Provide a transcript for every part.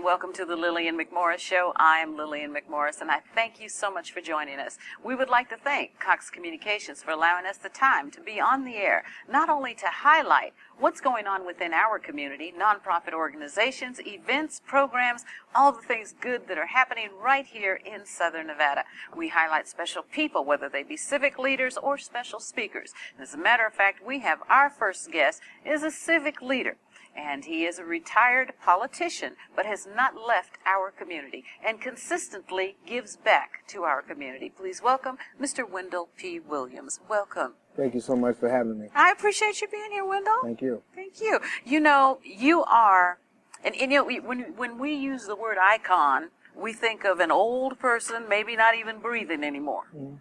and welcome to the Lillian McMorris Show. I am Lillian McMorris, and I thank you so much for joining us. We would like to thank Cox Communications for allowing us the time to be on the air, not only to highlight what's going on within our community, nonprofit organizations, events, programs, all the things good that are happening right here in Southern Nevada. We highlight special people, whether they be civic leaders or special speakers. As a matter of fact, we have our first guest is a civic leader. And he is a retired politician, but has not left our community and consistently gives back to our community. Please welcome Mr. Wendell P. Williams. Welcome. Thank you so much for having me. I appreciate you being here, Wendell. Thank you. Thank you. You know, you are, and you know, when we use the word icon, we think of an old person, maybe not even breathing anymore. Mm-hmm.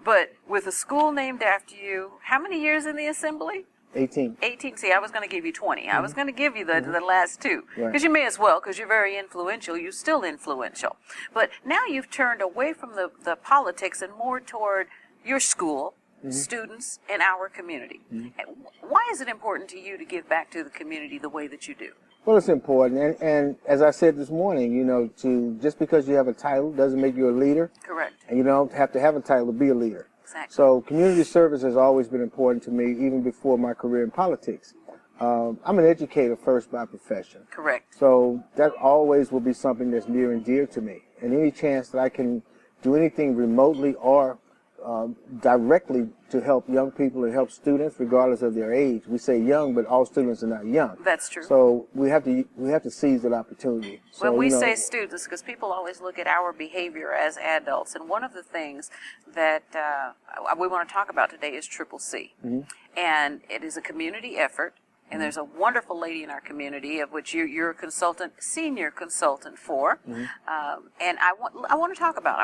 But with a school named after you, how many years in the assembly? 18. 18. See, I was going to give you 20. I was going to give you the last two. Because Right. you may as well, because you're very influential. You're still influential. But now you've turned away from the politics and more toward your school, students, and our community. Why is it important to you to give back to the community the way that you do? Well, it's important. And as I said this morning, you know, just because you have a title doesn't make you a leader. Correct. And you don't have to have a title to be a leader. Exactly. So community service has always been important to me, even before my career in politics. I'm an educator first by profession. Correct. So that always will be something that's near and dear to me. And any chance that I can do anything remotely or directly to help young people and help students, regardless of their age. We say young, but all students are not young. That's true. So we have to seize that opportunity. So, When we say students, because people always look at our behavior as adults, and one of the things that we want to talk about today is Triple C. And it is a community effort. And there's a wonderful lady in our community, of which you're a consultant, senior consultant for. And I want to talk about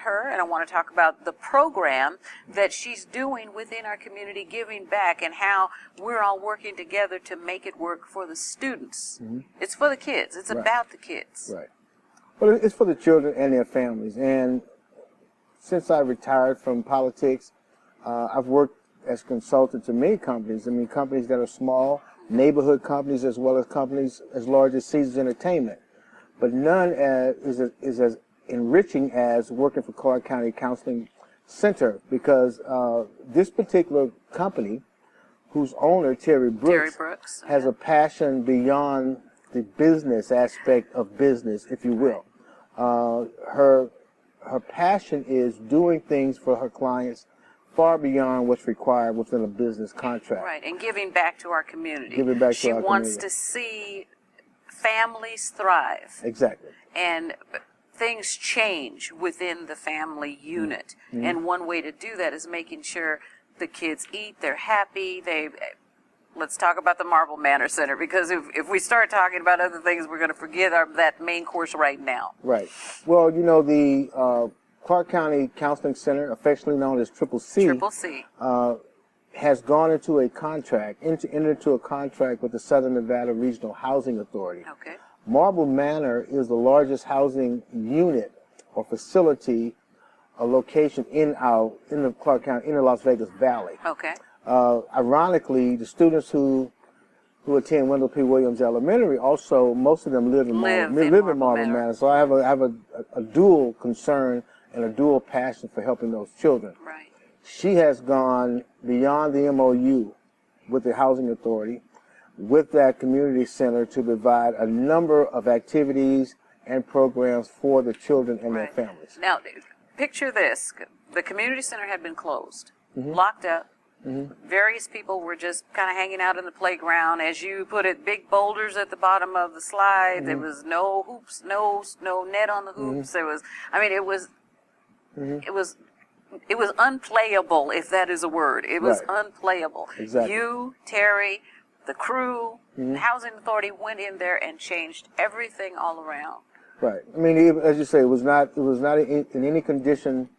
her, and I want to talk about the program that she's doing within our community, giving back, and how we're all working together to make it work for the students. It's for the kids. It's about the kids. Right. Well, it's for the children and their families. And since I retired from politics, I've worked as consultant to many companies. I mean, companies that are small, neighborhood companies, as well as companies as large as Caesars Entertainment. But none is as enriching as working for Clark County Counseling Center, because this particular company, whose owner, Terry Brooks, has a passion beyond the business aspect of business, if you will. Her passion is doing things for her clients far beyond what's required within a business contract. Right, and giving back to our community. Giving back to our She wants community. to see families thrive. Exactly. And things change within the family unit. And one way to do that is making sure the kids eat, they're happy, let's talk about the Marble Manor Center, because if we start talking about other things, we're going to forget that main course right now. Right. Well, you know, the Clark County Counseling Center, affectionately known as Triple C, has gone into a contract, entered into a contract with the Southern Nevada Regional Housing Authority. Okay. Marble Manor is the largest housing unit or facility, a location in the Clark County, in the Las Vegas Valley. Okay. Ironically, the students who attend Wendell P. Williams Elementary, also most of them live in Marble Manor. So I have a dual concern and a dual passion for helping those children. Right. She has gone beyond the MOU with the Housing Authority, with that community center, to provide a number of activities and programs for the children and their families. Now, picture this. The community center had been closed, locked up. Various people were just kind of hanging out in the playground. As you put it, big boulders at the bottom of the slide. There was no hoops, no net on the hoops. There was, I mean, it was unplayable, if that is a word. It was unplayable. Exactly. You, Terry, the crew, the housing authority went in there and changed everything all around. Right. I mean, as you say, it was not in any condition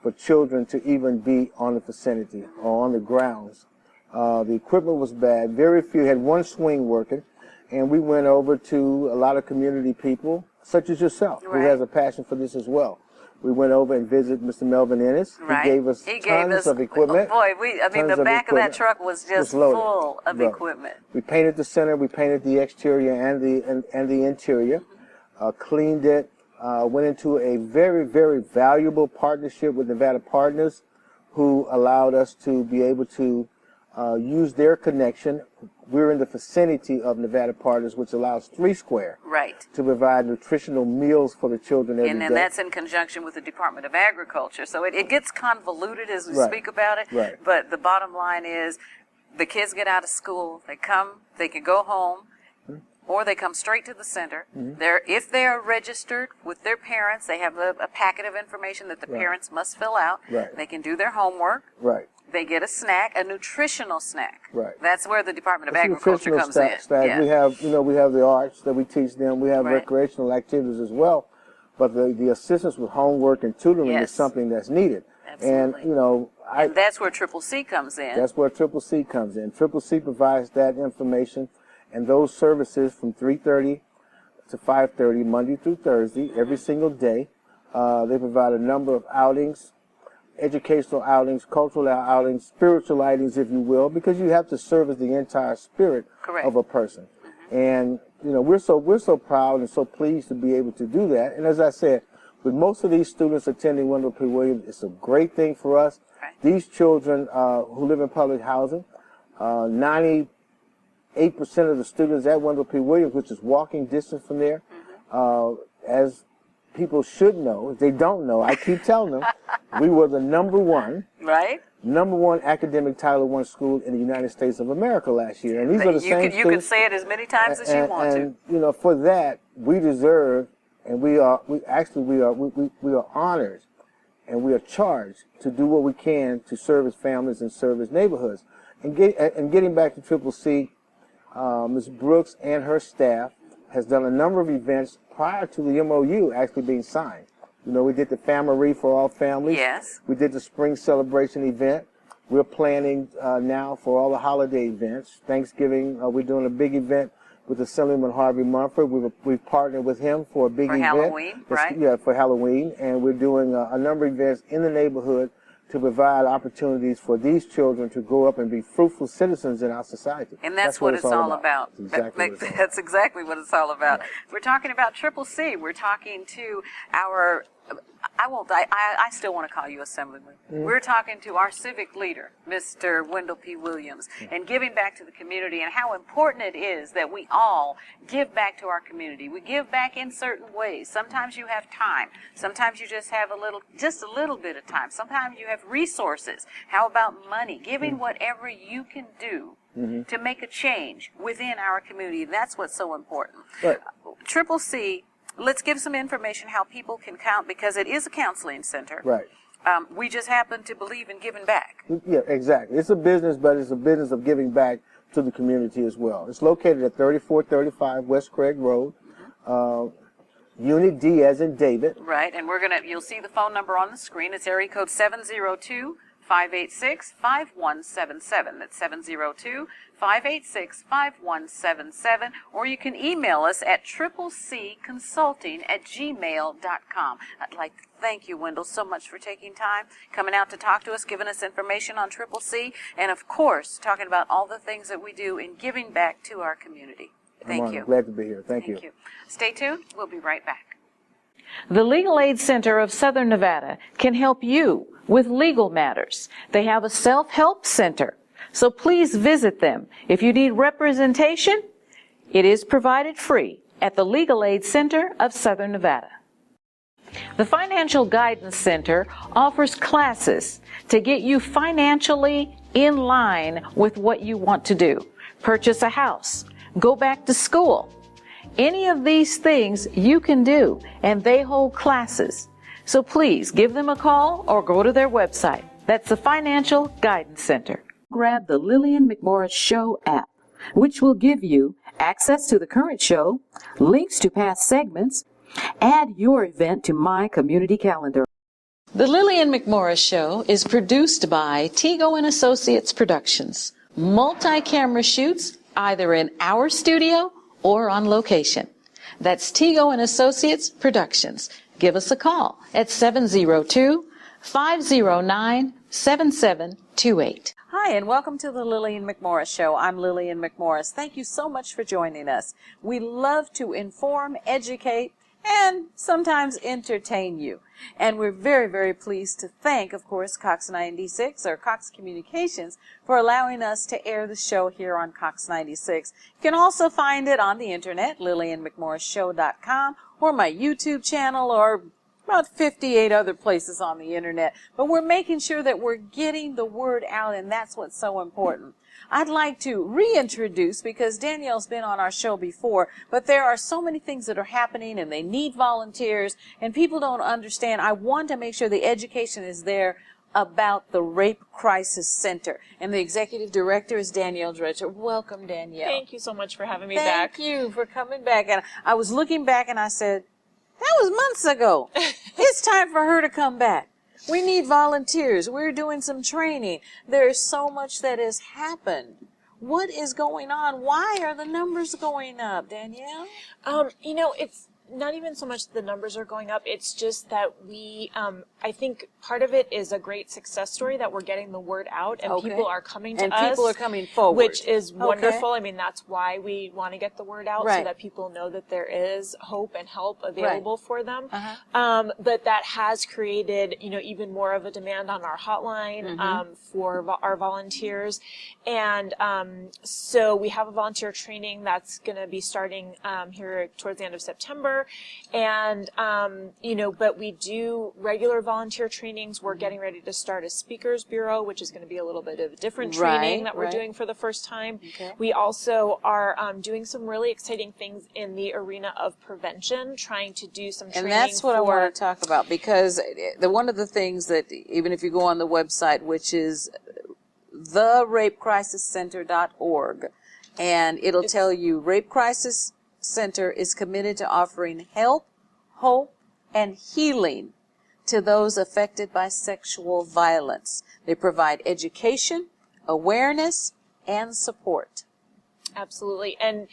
for children to even be on the vicinity or on the grounds. The equipment was bad. Very few had one swing working, and we went over to a lot of community people, such as yourself, who has a passion for this as well. We went over and visited Mr. Melvin Ennis. Right. He gave us tons of equipment. Boy, the back of that truck was just full of Right. equipment. We painted the center. We painted the exterior and the interior. cleaned it, went into a very, very valuable partnership with Nevada Partners, who allowed us to be able to use their connection. We're in the vicinity of Nevada Partners, which allows 3 Square to provide nutritional meals for the children every day. And that's in conjunction with the Department of Agriculture. So it gets convoluted as we speak about it. But the bottom line is the kids get out of school, they can go home, or they come straight to the center. If they are registered with their parents, they have a packet of information that the parents must fill out. They can do their homework. They get a snack, a nutritional snack. That's where the Department of Agriculture comes in. We have, we have the arts that we teach them. We have recreational activities as well. But the assistance with homework and tutoring is something that's needed. Absolutely. And, and that's where Triple C comes in. That's where Triple C comes in. Triple C provides that information and those services from 3:30 to 5:30, Monday through Thursday, every single day. They provide a number of outings, educational outings, cultural outings, spiritual outings, if you will, because you have to service the entire spirit of a person. And we're so proud and so pleased to be able to do that. And as I said, with most of these students attending Wendell P. Williams, it's a great thing for us. These children who live in public housing, 98% of the students at Wendell P. Williams, which is walking distance from there, as people should know, if they don't know, I keep telling them, we were the number one academic Title I school in the United States of America last year. And these are the same students. You can say it as many times as you want to. And for that, we deserve, and we are honored, and we are charged to do what we can to service families and service neighborhoods. And getting back to Triple C, Ms. Brooks and her staff has done a number of events prior to the MOU actually being signed. We did the Family for all families. We did the spring celebration event. We're planning now for all the holiday events. Thanksgiving, we're doing a big event with Assemblyman Harvey Mumford. We've partnered with him for a big event. For Halloween, right? Yeah, for Halloween. And we're doing a number of events in the neighborhood to provide opportunities for these children to grow up and be fruitful citizens in our society. And that's what it's all about. That's exactly what it's all about. We're talking about Triple C. We're talking to our, I still want to call you Assemblyman. We're talking to our civic leader, Mr. Wendell P. Williams, and giving back to the community and how important it is that we all give back to our community. We give back in certain ways. Sometimes you have time. Sometimes you just have just a little bit of time. Sometimes you have resources. How about money? Giving whatever you can do to make a change within our community. That's what's so important. Triple C, let's give some information how people can count, because it is a counseling center. We just happen to believe in giving back. Yeah, exactly. It's a business, but it's a business of giving back to the community as well. It's located at 3435 West Craig Road, Unit D as in David. Right, and you'll see the phone number on the screen. It's area code 702-586-5177. That's 702-586-5177. Or you can email us at triplec consulting@gmail.com. I'd like to thank you, Wendell, so much for taking time, coming out to talk to us, giving us information on Triple C, and of course, talking about all the things that we do in giving back to our community. Thank you. I'm glad to be here. Thank you. Stay tuned. We'll be right back. The Legal Aid Center of Southern Nevada can help you with legal matters. They have a self-help center, so please visit them. If you need representation, it is provided free at the Legal Aid Center of Southern Nevada. The Financial Guidance Center offers classes to get you financially in line with what you want to do. Purchase a house, go back to school. Any of these things you can do, and they hold classes. So please give them a call or go to their website. That's the Financial Guidance Center. Grab the Lillian McMorris Show app, which will give you access to the current show, links to past segments, add your event to my community calendar. The Lillian McMorris Show is produced by Tego and Associates Productions. Multi-camera shoots either in our studio or on location. That's Tego and Associates Productions. Give us a call at 702-509-7728. Hi, and welcome to the Lillian McMorris Show. I'm Lillian McMorris. Thank you so much for joining us. We love to inform, educate, and sometimes entertain you. And we're very, very pleased to thank, of course, Cox 96 or Cox Communications for allowing us to air the show here on Cox 96. You can also find it on the internet, LillianMcMorrisShow.com, or my YouTube channel, or about 58 other places on the internet. But we're making sure that we're getting the word out, and that's what's so important. I'd like to reintroduce, because Danielle's been on our show before, but there are so many things that are happening and they need volunteers and people don't understand. I want to make sure the education is there about the Rape Crisis Center. And the executive director is Daniele Dreitzer. Welcome, Danielle. Thank you so much for having me back. Thank you for coming back. And I was looking back and I said, that was months ago. It's time for her to come back. We need volunteers. We're doing some training. There's so much that has happened. What is going on? Why are the numbers going up, Danielle? It's not even so much the numbers are going up. It's just that I think part of it is a great success story that we're getting the word out and people are coming to us. And people are coming forward. Which is wonderful. I mean, that's why we want to get the word out so that people know that there is hope and help available for them. But that has created, even more of a demand on our hotline for our volunteers. And so we have a volunteer training that's going to be starting here towards the end of September. And, but we do regular volunteer trainings. We're getting ready to start a speakers bureau, which is going to be a little bit of a different training that we're doing for the first time. We also are doing some really exciting things in the arena of prevention, trying to do some training. And that's what I want to talk about, because one of the things that, even if you go on the website, which is therapecrisiscenter.org, and it'll tell you Rape Crisis Center is committed to offering help, hope, and healing to those affected by sexual violence. They provide education, awareness, and support. Absolutely. And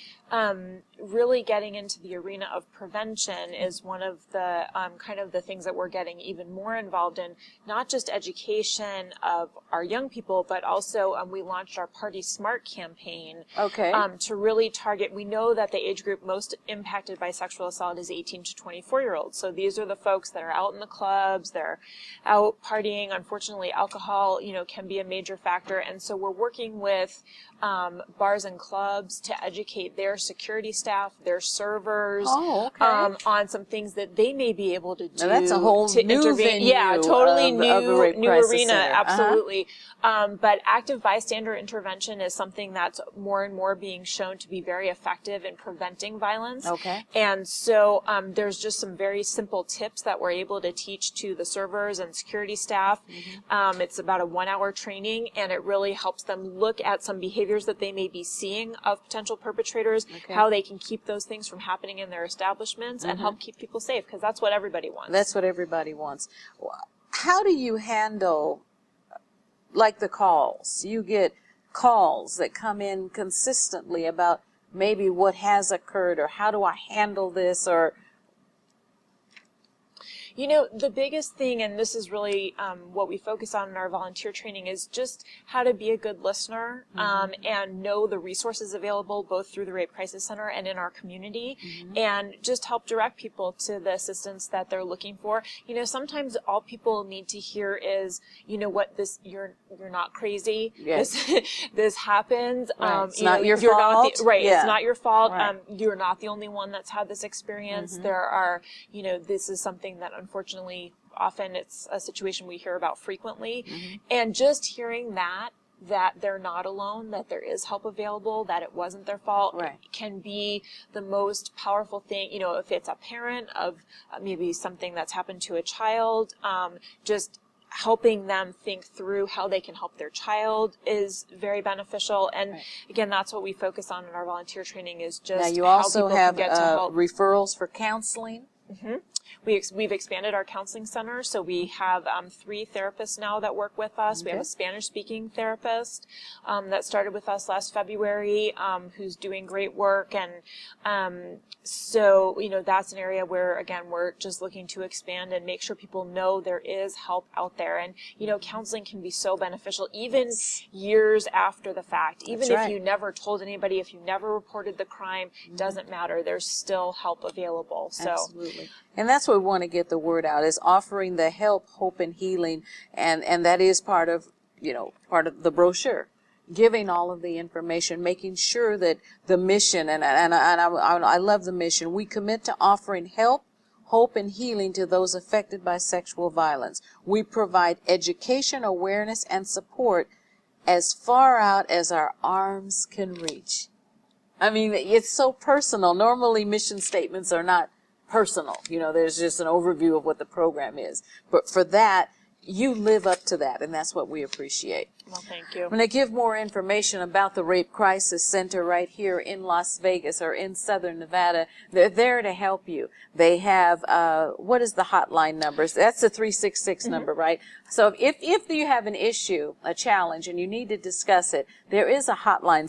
really getting into the arena of prevention is one of the kind of the things that we're getting even more involved in, not just education of our young people, but also we launched our Party Smart campaign to really target. We know that the age group most impacted by sexual assault is 18 to 24-year-olds. So these are the folks that are out in the clubs, they're out partying. Unfortunately, alcohol, can be a major factor. And so we're working with bars and clubs to educate their security staff, their servers, on some things that they may be able to do. Now that's a whole to new intervene. venue. Yeah, totally of new arena. Center. Absolutely. But active bystander intervention is something that's more and more being shown to be very effective in preventing violence. And so there's just some very simple tips that we're able to teach to the servers and security staff. It's about a 1-hour training, and it really helps them look at some behaviors that they may be seeing of potential perpetrators, how they can keep those things from happening in their establishments, and help keep people safe, because that's what everybody wants. That's what everybody wants. How do you handle, like, the calls? You get calls that come in consistently about maybe what has occurred, or how do I handle this, or... The biggest thing, and this is really what we focus on in our volunteer training, is just how to be a good listener and know the resources available both through the Rape Crisis Center and in our community, and just help direct people to the assistance that they're looking for. Sometimes all people need to hear is, you're not crazy. This happens. It's not your fault. It's not your fault. You're not the only one that's had this experience. There are, this is something that unfortunately often it's a situation we hear about frequently. And just hearing that they're not alone, that there is help available, that it wasn't their fault, can be the most powerful thing. If it's a parent of maybe something that's happened to a child, just helping them think through how they can help their child is very beneficial. And again, that's what we focus on in our volunteer training, is just now you how also people have can get to help. referrals for counseling. We've expanded our counseling center, so we have 3 therapists now that work with us. We have a Spanish-speaking therapist that started with us last February, who's doing great work, and so that's an area where, again, we're just looking to expand and make sure people know there is help out there. And counseling can be so beneficial, even years after the fact. Even if you never told anybody, if you never reported the crime, doesn't matter. There's still help available. So. Absolutely. Absolutely. And that's what we want to get the word out, is offering the help, hope, and healing. And that is part of the brochure, giving all of the information, making sure that the mission, and I love the mission. We commit to offering help, hope, and healing to those affected by sexual violence. We provide education, awareness, and support as far out as our arms can reach. I mean, it's so personal. Normally, mission statements are not personal. There's just an overview of what the program is. But for that, you live up to that, and that's what we appreciate. Well, thank you. I'm going to give more information about the Rape Crisis Center right here in Las Vegas or in Southern Nevada. They're there to help you. They have, what is the hotline numbers? That's the 366 number, right? So if you have an issue, a challenge, and you need to discuss it, there is a hotline,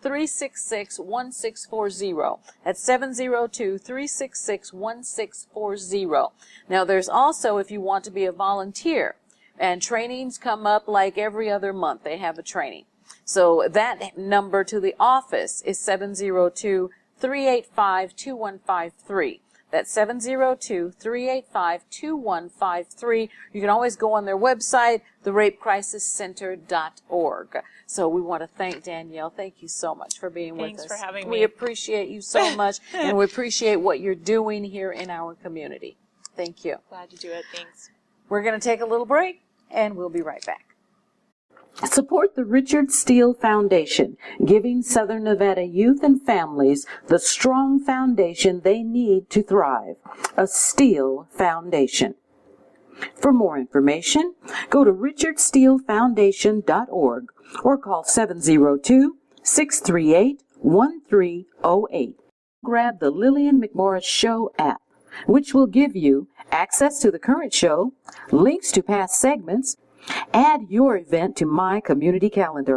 702-366-1640. That's 702-366-1640. Now, there's also, if you want to be a volunteer, and trainings come up like every other month. They have a training. So that number to the office is 702-385-2153. That's 702-385-2153. You can always go on their website, therapecrisiscenter.org. So we want to thank Danielle. Thank you so much for being with us. Thanks for having me. We appreciate you so much, and we appreciate what you're doing here in our community. Thank you. Glad to do it. Thanks. We're going to take a little break, and we'll be right back. Support the Richard Steele Foundation, giving Southern Nevada youth and families the strong foundation they need to thrive. A Steele Foundation. For more information, go to richardsteelefoundation.org or call 702-638-1308. Grab the Lillian McMorris Show app, which will give you access to the current show, links to past segments. Add your event to my community calendar.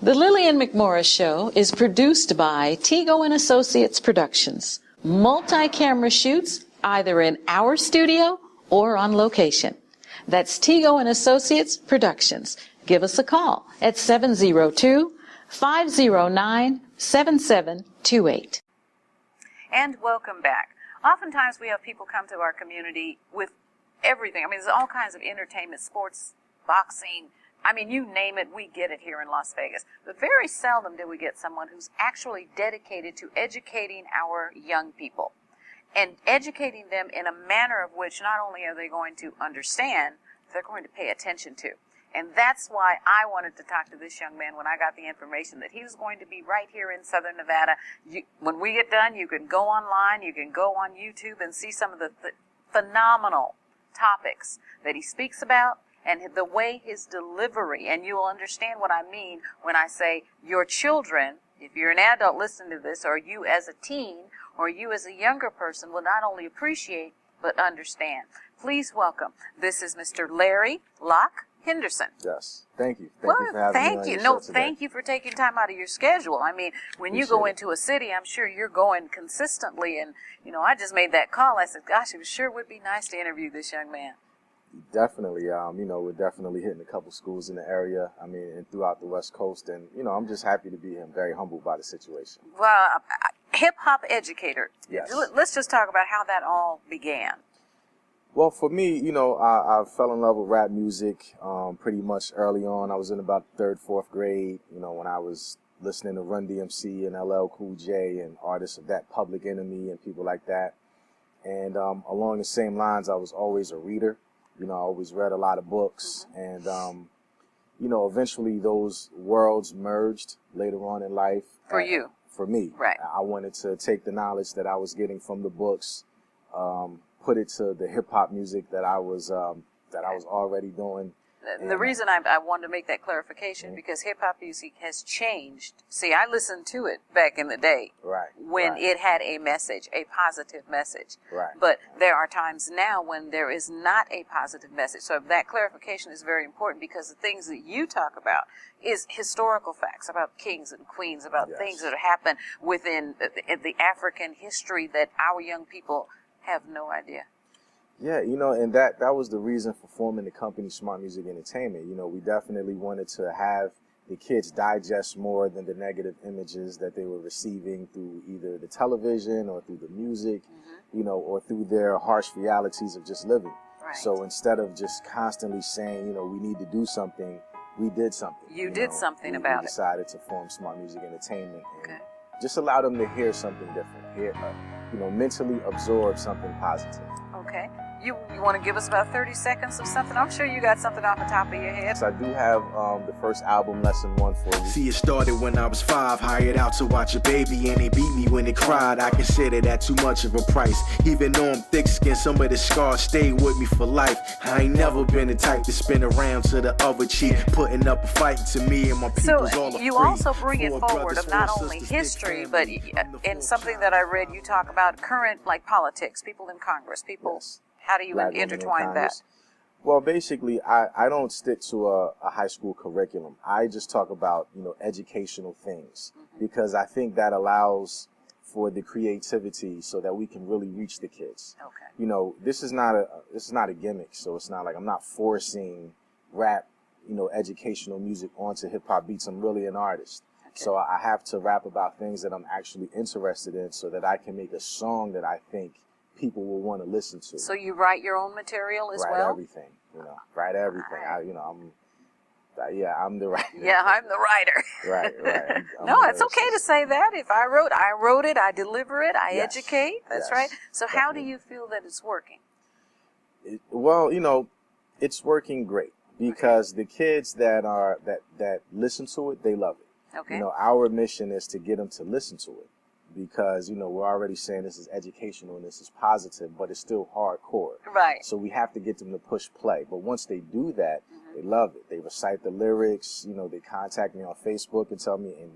The Lillian McMorris Show is produced by Tego & Associates Productions. Multi-camera shoots either in our studio or on location. That's Tego & Associates Productions. Give us a call at 702-509-7728. And welcome back. Oftentimes we have people come to our community with everything. I mean, there's all kinds of entertainment, sports, boxing. I mean, you name it, we get it here in Las Vegas. But very seldom do we get someone who's actually dedicated to educating our young people and educating them in a manner of which not only are they going to understand, they're going to pay attention to. And that's why I wanted to talk to this young man when I got the information that he was going to be right here in Southern Nevada. When we get done, you can go online, you can go on YouTube and see some of the phenomenal topics that he speaks about and the way his delivery, and you will understand what I mean when I say your children, if you're an adult listening to this, or you as a teen, or you as a younger person will not only appreciate, but understand. Please welcome. This is Mr. Larry Locke Henderson. Yes. Thank you. Thank you for having me on your show today. Thank you for taking time out of your schedule. I mean, when you go into a city, I'm sure you're going consistently. And, I just made that call. I said, gosh, it sure would be nice to interview this young man. Definitely. We're definitely hitting a couple schools in the area, and throughout the West Coast. And, I'm just happy to be here. I'm very humbled by the situation. Well, Hiphop Educator. Yes. Let's just talk about how that all began. Well, for me, I fell in love with rap music pretty much early on. I was in about 3rd, 4th grade, when I was listening to Run DMC and LL Cool J and artists of that, Public Enemy and people like that. And along the same lines, I was always a reader. I always read a lot of books. Mm-hmm. And, eventually those worlds merged later on in life. For you? For me. Right. I wanted to take the knowledge that I was getting from the books, put it to the hip hop music that I was already doing. The reason I wanted to make that clarification, because hip-hop music has changed. See, I listened to it back in the day when it had a message, a positive message. Right. But there are times now when there is not a positive message. So that clarification is very important, because the things that you talk about is historical facts about kings and queens, about things that happen within the African history that our young people have no idea. Yeah, and that was the reason for forming the company Smart Music Entertainment. We definitely wanted to have the kids digest more than the negative images that they were receiving through either the television or through the music, or through their harsh realities of just living. Right. So instead of just constantly saying, we need to do something, we did something. You did something about we it. decided to form Smart Music Entertainment and Okay. just allow them to hear something different, mentally absorb something positive. Okay. You want to give us about 30 seconds of something? I'm sure you got something off the top of your head. So I do have the first album, Lesson 1, for you. See, it started when I was 5, hired out to watch a baby, and they beat me when it cried. I consider that too much of a price. Even though I'm thick-skinned, some of the scars stayed with me for life. I ain't never been the type to spin around to the other cheek, putting up a fight to me and my people's all So you free. also bring it 4 forward brothers, of not 4 only sisters, big history, but family. I'm the in fourth something child. that I read, you talk about current, like politics, people in Congress, people. Yes. How do you Black women in intertwine that? Congress. Well, basically, I don't stick to a high school curriculum. I just talk about, educational things, because I think that allows for the creativity so that we can really reach the kids. Okay. This is not a gimmick, so it's not like I'm not forcing rap, educational music onto hip hop beats. I'm really an artist. Okay. So I have to rap about things that I'm actually interested in so that I can make a song that I think people will want to listen to. So you write your own material as write well? everything, write everything. I'm the writer. Yeah, I'm the writer. Right. I'm No, the it's okay to lyricist. say that. If I wrote it, I deliver it, I Yes. educate. That's Yes, right. So how do definitely. you feel that it's working? It's working great because the kids that listen to it, they love it. Okay. Our mission is to get them to listen to it because, we're already saying this is educational and this is positive, but it's still hardcore. Right. So we have to get them to push play. But once they do that, they love it. They recite the lyrics, they contact me on Facebook and tell me and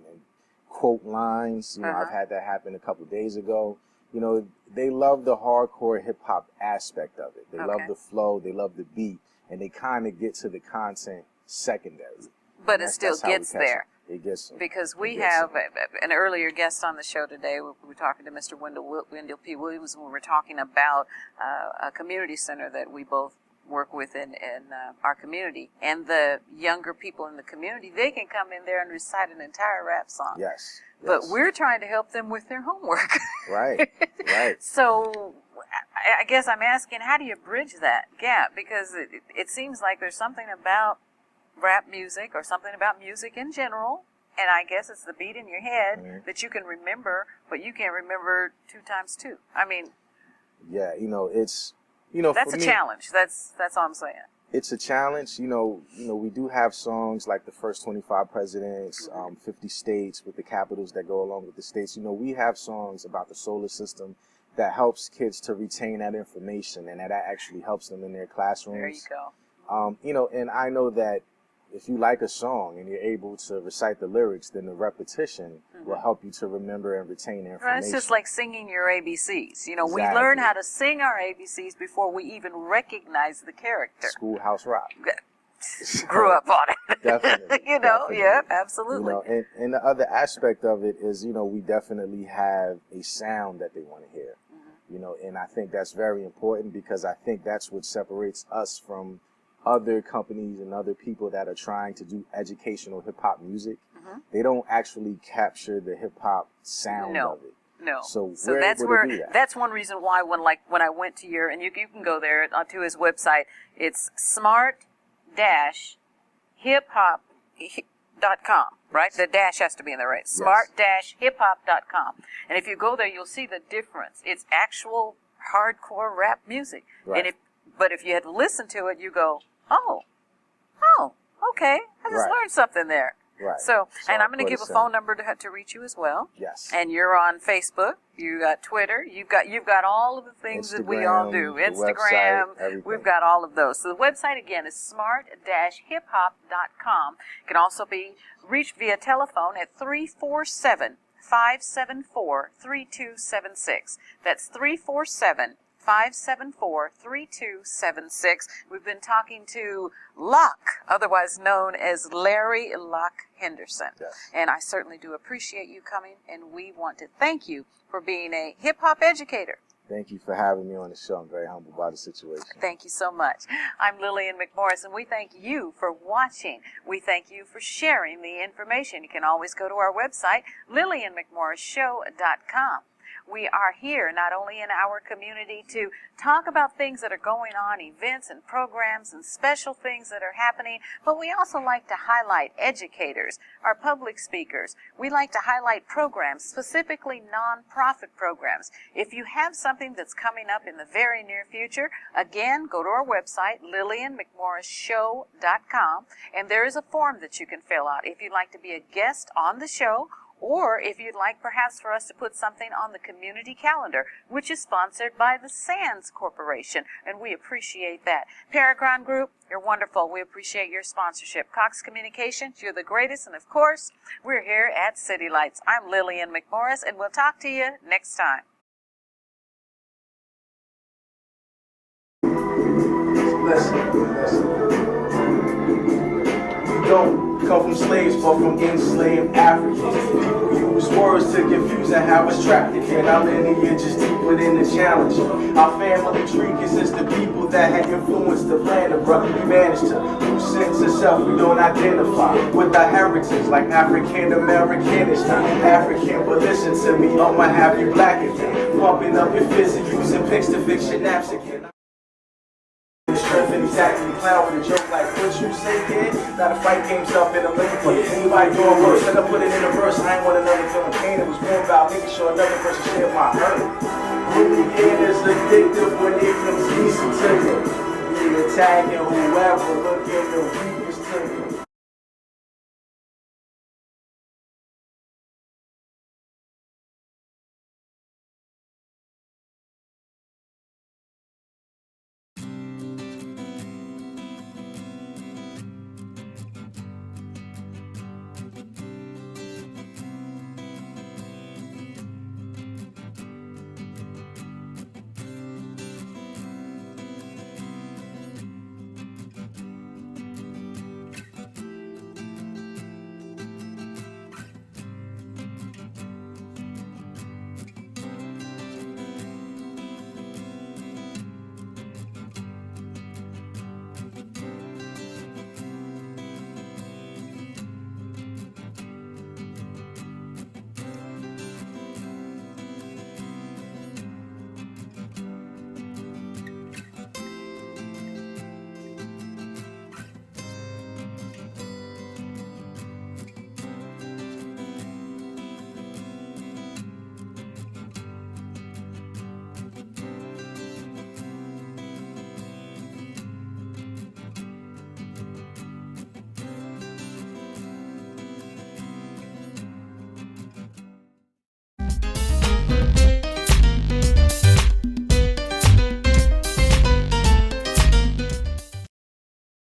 quote lines. I've had that happen a couple of days ago. They love the hardcore hip hop aspect of it. They love the flow, they love the beat, and they kind of get to the content secondary. But And it still that's how we gets catch there. It gets them. Because we It gets have them. an earlier guest on the show today. We were talking to Mr. Wendell P. Williams, and we were talking about a community center that we both work with in our community. And the younger people in the community, they can come in there and recite an entire rap song. Yes. But we're trying to help them with their homework. Right. So I guess I'm asking, how do you bridge that gap? Because it seems like there's something about rap music or something about music in general, and I guess it's the beat in your head that you can remember, but you can't remember 2 times 2. I mean, Yeah, it's that's for a me, challenge. That's all I'm saying. It's a challenge. We do have songs like the first 25 presidents, 50 states with the capitals that go along with the states. We have songs about the solar system that helps kids to retain that information, and that actually helps them in their classrooms. There you go. And I know that if you like a song and you're able to recite the lyrics, then the repetition will help you to remember and retain the information. Right, it's just like singing your ABCs. We Exactly. learn how to sing our ABCs before we even recognize the character. Schoolhouse Rock. Grew up on it. Definitely. Yeah, absolutely. And the other aspect of it is, we definitely have a sound that they want to hear. And I think that's very important because I think that's what separates us from other companies and other people that are trying to do educational hip hop music. They don't actually capture the hip hop sound of it. No. So that's able to where do that. that's one reason why when I went to and you can go there to his website, it's smart-hiphop.com, right? The dash has to be in there, right? Yes. smart-hiphop.com. And if you go there, you'll see the difference. It's actual hardcore rap music. Right. But if you had to listen to it, you go, oh, okay, I just learned something there. Right. So, and I I'm going to put give a a sound. phone number to reach you as well. Yes. And you're on Facebook. You got Twitter. You've got all of the things that we all do. Instagram, the Instagram. website, everything. We've got all of those. So the website again is smart-hiphop.com. It can also be reached via telephone at 347-574-3276. That's 347-574-3276. We've been talking to Locke, otherwise known as Larry Locke Henderson. Yes. And I certainly do appreciate you coming, and we want to thank you for being a hip-hop educator. Thank you for having me on the show. I'm very humbled by the situation. Thank you so much. I'm Lillian McMorris, and we thank you for watching. We thank you for sharing the information. You can always go to our website, LillianMcMorrisShow.com. We are here not only in our community to talk about things that are going on, events and programs and special things that are happening, but we also like to highlight educators, our public speakers. We like to highlight programs, specifically nonprofit programs. If you have something that's coming up in the very near future, again, go to our website, LillianMcMorrisShow.com, and there is a form that you can fill out if you'd like to be a guest on the show, or if you'd like perhaps for us to put something on the community calendar, which is sponsored by the Sands Corporation, and we appreciate that. Paragon Group, you're wonderful. We appreciate your sponsorship. Cox Communications, you're the greatest, and of course, we're here at City Lights. I'm Lillian McMorris, and we'll talk to you next time. Listen. We don't come from slaves, but from enslaved Africans. People use words to confuse and have us trapped again. Our lineage is deeper than the challenge. Our family tree consists of people that had influenced the planet, brother. We managed to lose sense of self. We don't identify with our heritage like African American. It's not African, but listen to me, I'ma have you black again. Pumping up your fist and using pics to fix your naps again. Strength and exactly clown with a joke like what you say, kid. Now the fight game's up in the lane for anybody doing worse. And I put it in a verse. I ain't want another feeling pain. It was more about making sure another person shared my hurt. Really again is addictive when it comes easy to you. Be attacking whoever looking the weakest to you.